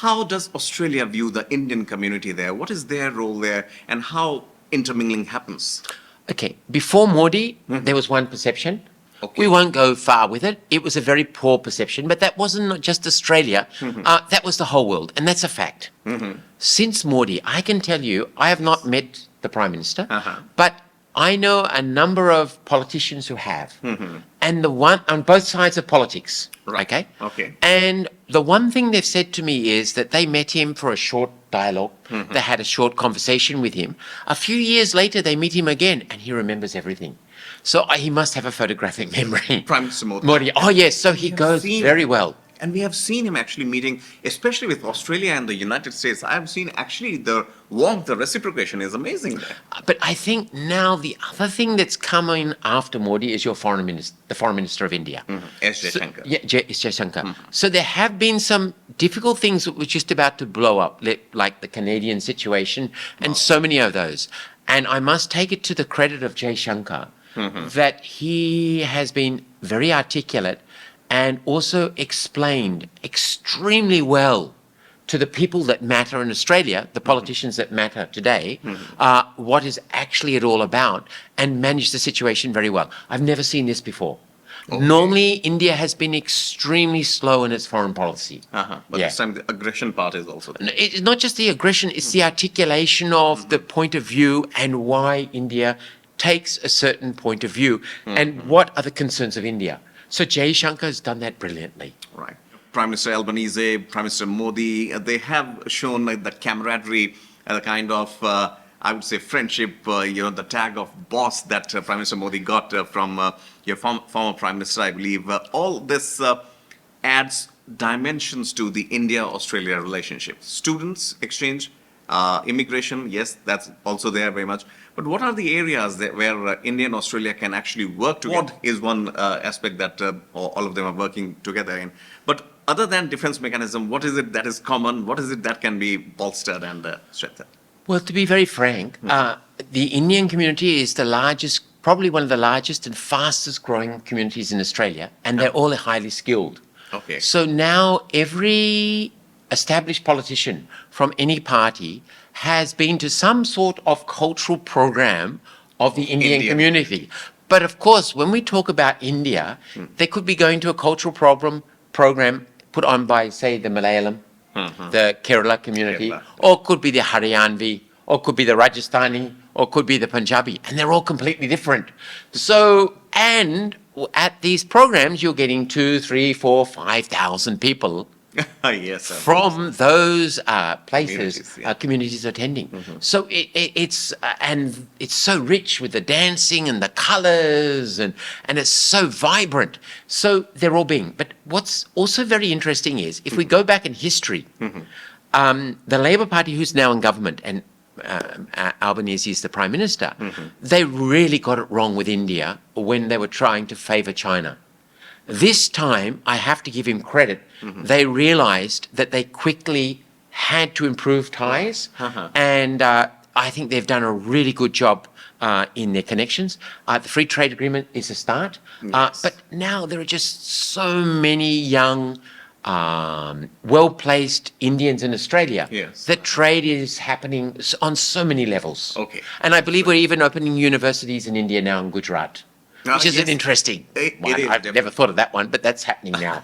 how does Australia view the Indian community there? What is their role there, and how intermingling happens? Okay, before Modi, there was one perception. Okay. We won't go far with it. It was a very poor perception, but that wasn't not just Australia. That was the whole world, and that's a fact. Since Modi, I can tell you, I have not met the Prime Minister, but I know a number of politicians who have, and the one on both sides of politics. Right. Okay. Okay. And the one thing they've said to me is that they met him for a short dialogue. They had a short conversation with him. A few years later, they meet him again, and he remembers everything. So he must have a photographic memory. Prime Minister Modi. Modi. Oh yes, so he goes very well. And we have seen him actually meeting, especially with Australia and the United States. I have seen actually the warmth, the reciprocation is amazing there. But I think now the other thing that's coming after Modi is your foreign minister, the foreign minister of India. S. Jaishankar. Yeah, S. Jaishankar. So there have been some difficult things that were just about to blow up, like the Canadian situation and so many of those. And I must take it to the credit of Jaishankar that he has been very articulate and also explained extremely well to the people that matter in Australia, the politicians that matter today, what is actually it all about, and managed the situation very well. I've never seen this before. Okay. Normally, India has been extremely slow in its foreign policy. But this time the aggression part is also there. It's not just the aggression, it's the articulation of the point of view and why India takes a certain point of view and what are the concerns of India. So Jaishankar has done that brilliantly. Right. Prime Minister Albanese, Prime Minister Modi, they have shown the camaraderie, the kind of, I would say, friendship, the tag of boss that Prime Minister Modi got from your former Prime Minister, I believe. All this adds dimensions to the India-Australia relationship. Students exchange, immigration, yes, that's also there very much. But what are the areas where India and Australia can actually work together? What is one aspect that all of them are working together in? But other than defense mechanism, what is it that is common? What is it that can be bolstered and strengthened? Well, to be very frank, the Indian community is the largest, probably one of the largest and fastest growing communities in Australia, and they're all highly skilled. Okay. So now every established politician from any party has been to some sort of cultural program of the Indian community. But of course, when we talk about India, they could be going to a cultural program put on by, say, the Malayalam, the Kerala community, or could be the Haryanvi, or could be the Rajasthani, or could be the Punjabi, and they're all completely different. So, and at these programs, you're getting 2, 3, 4, 5,000 people yes, from those places, communities, communities attending. So it's so rich with the dancing and the colours and it's so vibrant. So they're all being. But what's also very interesting is if we go back in history, the Labour Party, who's now in government, and Albanese is the Prime Minister, they really got it wrong with India when they were trying to favour China. This time, I have to give him credit, they realised that they quickly had to improve ties, and I think they've done a really good job in their connections. The free trade agreement is a start, but now there are just so many young, well-placed Indians in Australia that trade is happening on so many levels. Okay. And I believe we're even opening universities in India now in Gujarat. Which is an interesting one. I've never thought of that one, but that's happening now.